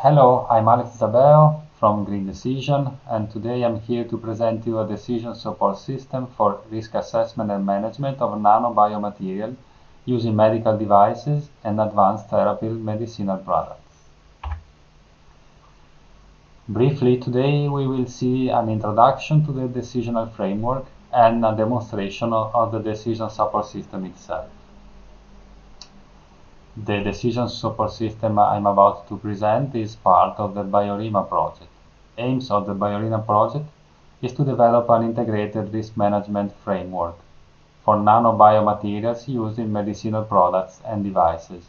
Hello, I'm Alex Zabeo from Green Decision, and today I'm here to present you a decision support system for risk assessment and management of nanobiomaterial using medical devices and advanced therapy medicinal products. Briefly, today we will see an introduction to the decisional framework and a demonstration of the decision support system itself. The decision support system I'm about to present is part of the BioRima project. Aims of the BioRima project is to develop an integrated risk management framework for nanobiomaterials used in medicinal products and devices.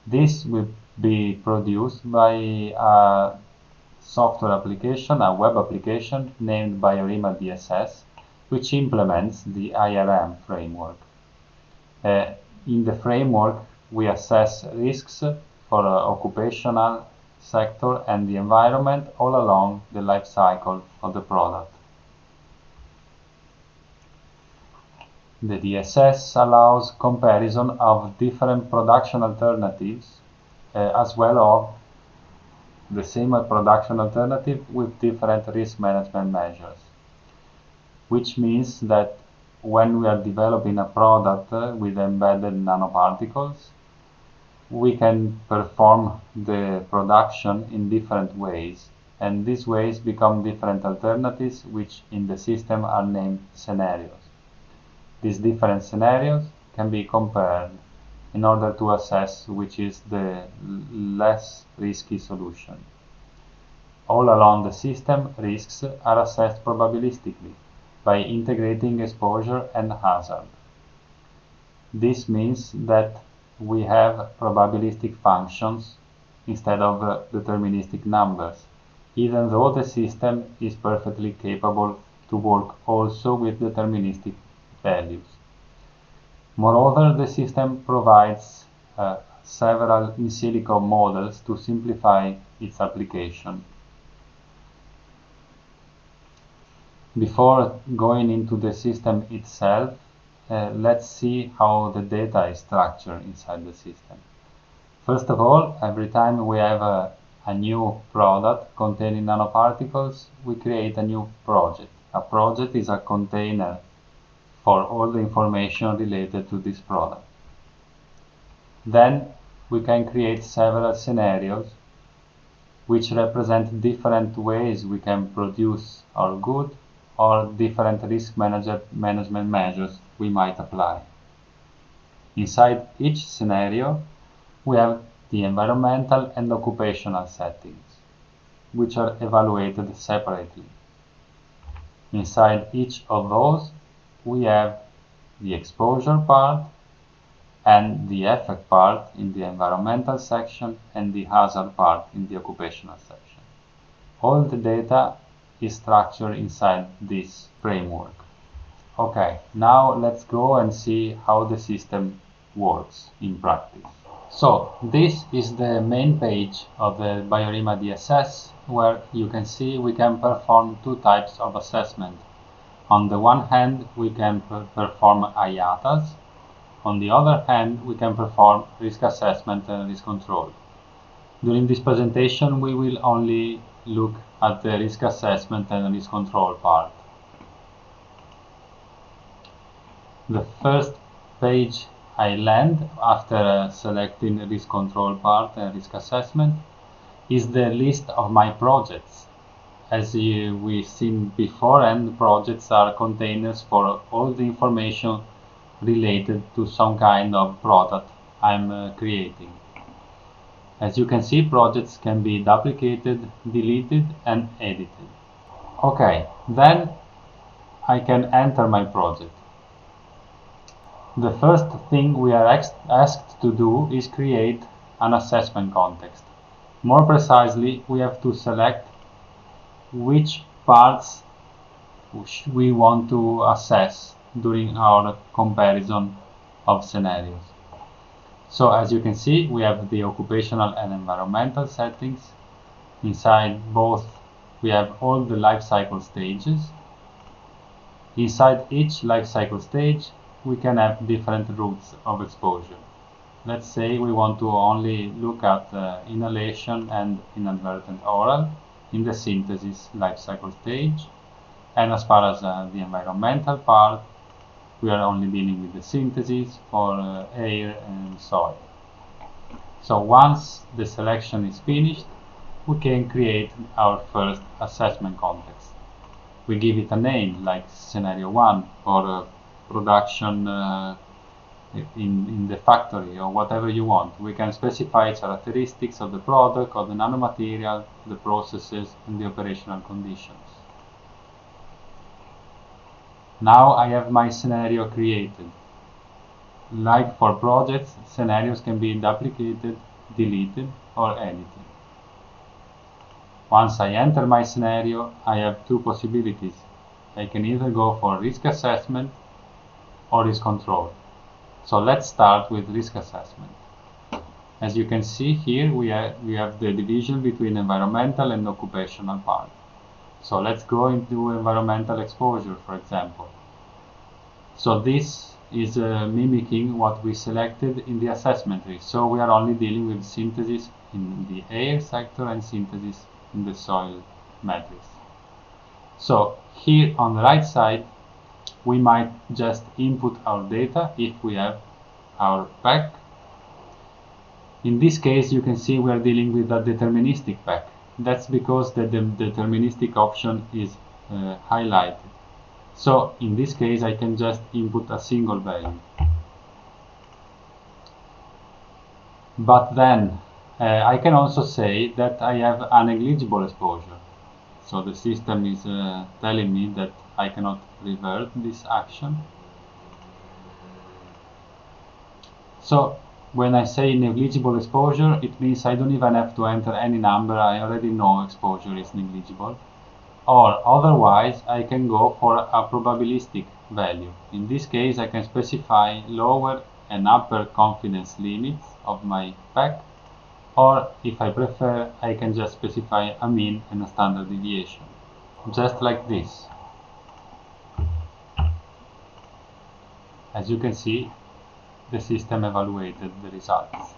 This will be produced by a software application, a web application named BioRima DSS, which implements the IRM framework. In the framework, we assess risks for occupational sector and the environment all along the life cycle of the product. The DSS allows comparison of different production alternatives as well as the same production alternative with different risk management measures, which means that when we are developing a product with embedded nanoparticles, we can perform the production in different ways, and these ways become different alternatives which in the system are named scenarios. These different scenarios can be compared in order to assess which is the less risky solution. All along the system, risks are assessed probabilistically by integrating exposure and hazard. This means that we have probabilistic functions instead of deterministic numbers, even though the system is perfectly capable to work also with deterministic values. Moreover, the system provides several in silico models to simplify its application. Before going into the system itself, let's see how the data is structured inside the system. First of all, every time we have a new product containing nanoparticles, we create a new project. A project is a container for all the information related to this product. Then we can create several scenarios which represent different ways we can produce our good or different risk management measures we might apply. Inside each scenario, we have the environmental and occupational settings, which are evaluated separately. Inside each of those, we have the exposure part and the effect part in the environmental section and the hazard part in the occupational section. All the data is structured inside this framework. Okay, now let's go and see how the system works in practice. So this is the main page of the BioRima DSS, where you can see we can perform two types of assessment. On the one hand, we can perform IATAs. On the other hand, we can perform risk assessment and risk control. During this presentation, we will only look at the risk assessment and risk control part. The first page I land after selecting risk control part and risk assessment is the list of my projects. As we've seen before, and projects are containers for all the information related to some kind of product I'm creating. As you can see, projects can be duplicated, deleted, and edited. Okay, then I can enter my project. The first thing we are asked to do is create an assessment context. More precisely, we have to select which parts we want to assess during our comparison of scenarios. So as you can see, we have the occupational and environmental settings. Inside both, we have all the life cycle stages. Inside each life cycle stage, we can have different routes of exposure. Let's say we want to only look at inhalation and inadvertent oral in the synthesis life cycle stage. And as far as the environmental part, we are only dealing with the synthesis for air and soil. So once the selection is finished, we can create our first assessment context. We give it a name like scenario 1 or production in the factory or whatever you want. We can specify characteristics of the product, of the nanomaterial, the processes, and the operational conditions. Now I have my scenario created. Like for projects, scenarios can be duplicated, deleted, or edited. Once I enter my scenario, I have two possibilities. I can either go for risk assessment or risk control. So let's start with risk assessment. As you can see here, we have the division between environmental and occupational part. So let's go into environmental exposure, for example. So this is mimicking what we selected in the assessment risk. So we are only dealing with synthesis in the air sector and synthesis in the soil matrix. So here on the right side, we might just input our data if we have our pack. In this case, you can see we are dealing with a deterministic pack. That's because the deterministic option is highlighted. So in this case, I can just input a single value. But then I can also say that I have a negligible exposure. So the system is telling me that I cannot revert this action. So when I say negligible exposure, it means I don't even have to enter any number. I already know exposure is negligible. Or otherwise, I can go for a probabilistic value. In this case, I can specify lower and upper confidence limits of my pack. Or if I prefer, I can just specify a mean and a standard deviation. Just like this. As you can see, the system evaluated the results.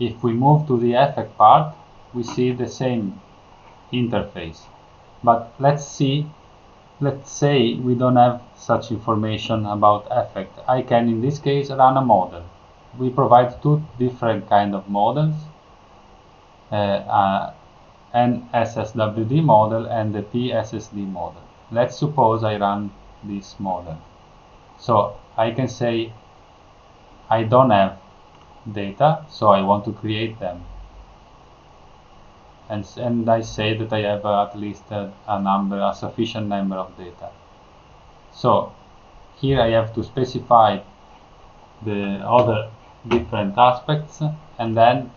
If we move to the effect part, we see the same interface. But let's say we don't have such information about effect. I can, in this case, run a model. We provide two different kind of models, an SSWD model and the TSSD model. Let's suppose I run this model. So I can say I don't have data, so I want to create them. And I say that I have at least a sufficient number of data. So here I have to specify the other different aspects, and then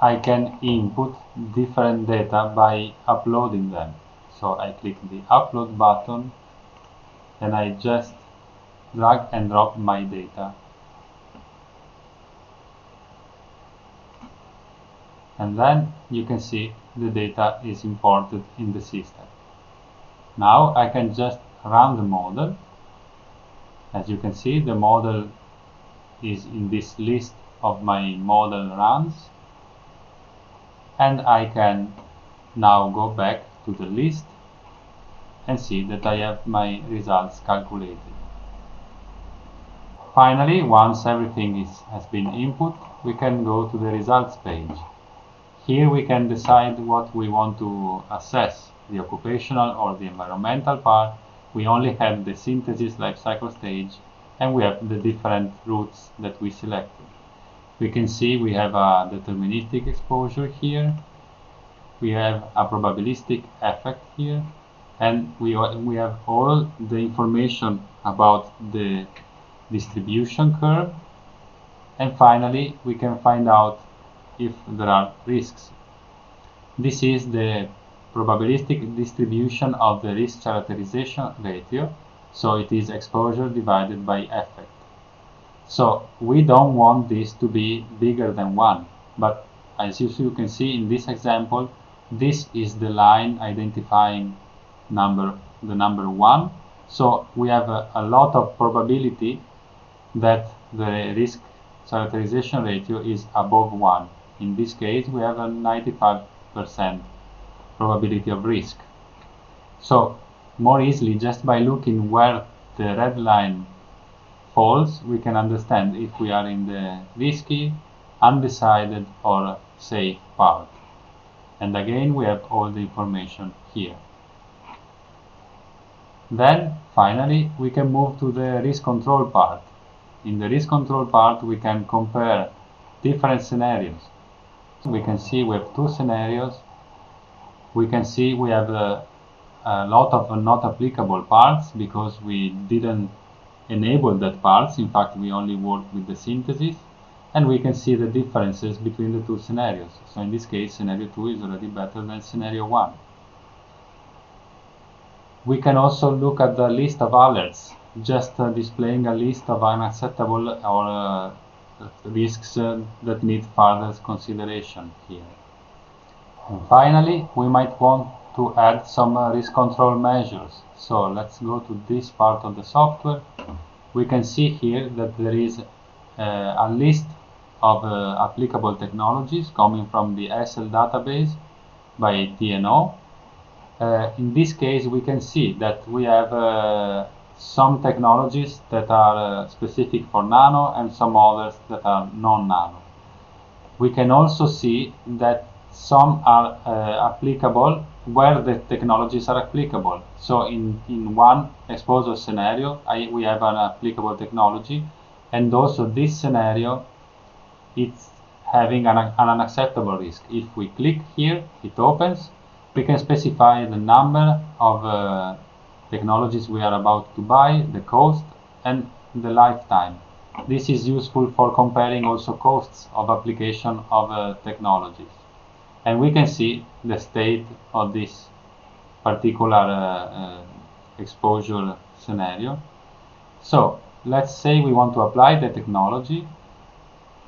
I can input different data by uploading them. So I click the upload button and I just drag and drop my data. And then you can see the data is imported in the system. Now I can just run the model. As you can see, the model is in this list of my model runs. And I can now go back to the list and see that I have my results calculated. Finally, once everything has been input, we can go to the results page. Here we can decide what we want to assess, the occupational or the environmental part. We only have the synthesis life cycle stage, and we have the different routes that we selected. We can see we have a deterministic exposure here, we have a probabilistic effect here, and we have all the information about the distribution curve, and finally we can find out if there are risks. This is the probabilistic distribution of the risk characterization ratio, so it is exposure divided by effect. So we don't want this to be bigger than 1, but as you can see in this example, this is the line identifying the number 1. So we have a lot of probability that the risk characterization ratio is above 1. In this case, we have a 95% probability of risk. So, more easily, just by looking where the red line falls, we can understand if we are in the risky, undecided, or safe part. And again, we have all the information here. Then, finally, we can move to the risk control part. In the risk control part, we can compare different scenarios. We can see we have two scenarios. We can see we have a lot of not applicable parts because we didn't enable that parts. In fact, we only work with the synthesis. And we can see the differences between the two scenarios. So in this case, scenario 2 is already better than scenario 1. We can also look at the list of alerts, just displaying a list of unacceptable or risks that need further consideration here. And finally, we might want to add some risk control measures. So let's go to this part of the software. We can see here that there is a list of applicable technologies coming from the SL database by TNO. In this case, we can see that we have some technologies that are specific for nano and some others that are non-nano. We can also see that some are applicable where the technologies are applicable. So in one exposure scenario, we have an applicable technology, and also this scenario, it's having an unacceptable risk. If we click here, it opens. We can specify the number of technologies we are about to buy, the cost, and the lifetime. This is useful for comparing also costs of application of technologies. And we can see the state of this particular exposure scenario. So let's say we want to apply the technology.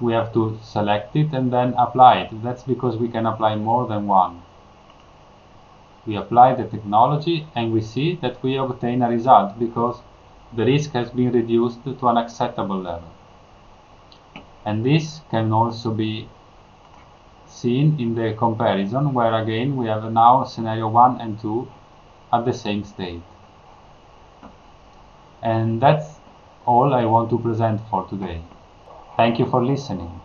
We have to select it and then apply it. That's because we can apply more than one. We apply the technology and we see that we obtain a result because the risk has been reduced to an acceptable level. And this can also be seen in the comparison, where again we have now scenario 1 and 2 at the same state. And that's all I want to present for today. Thank you for listening.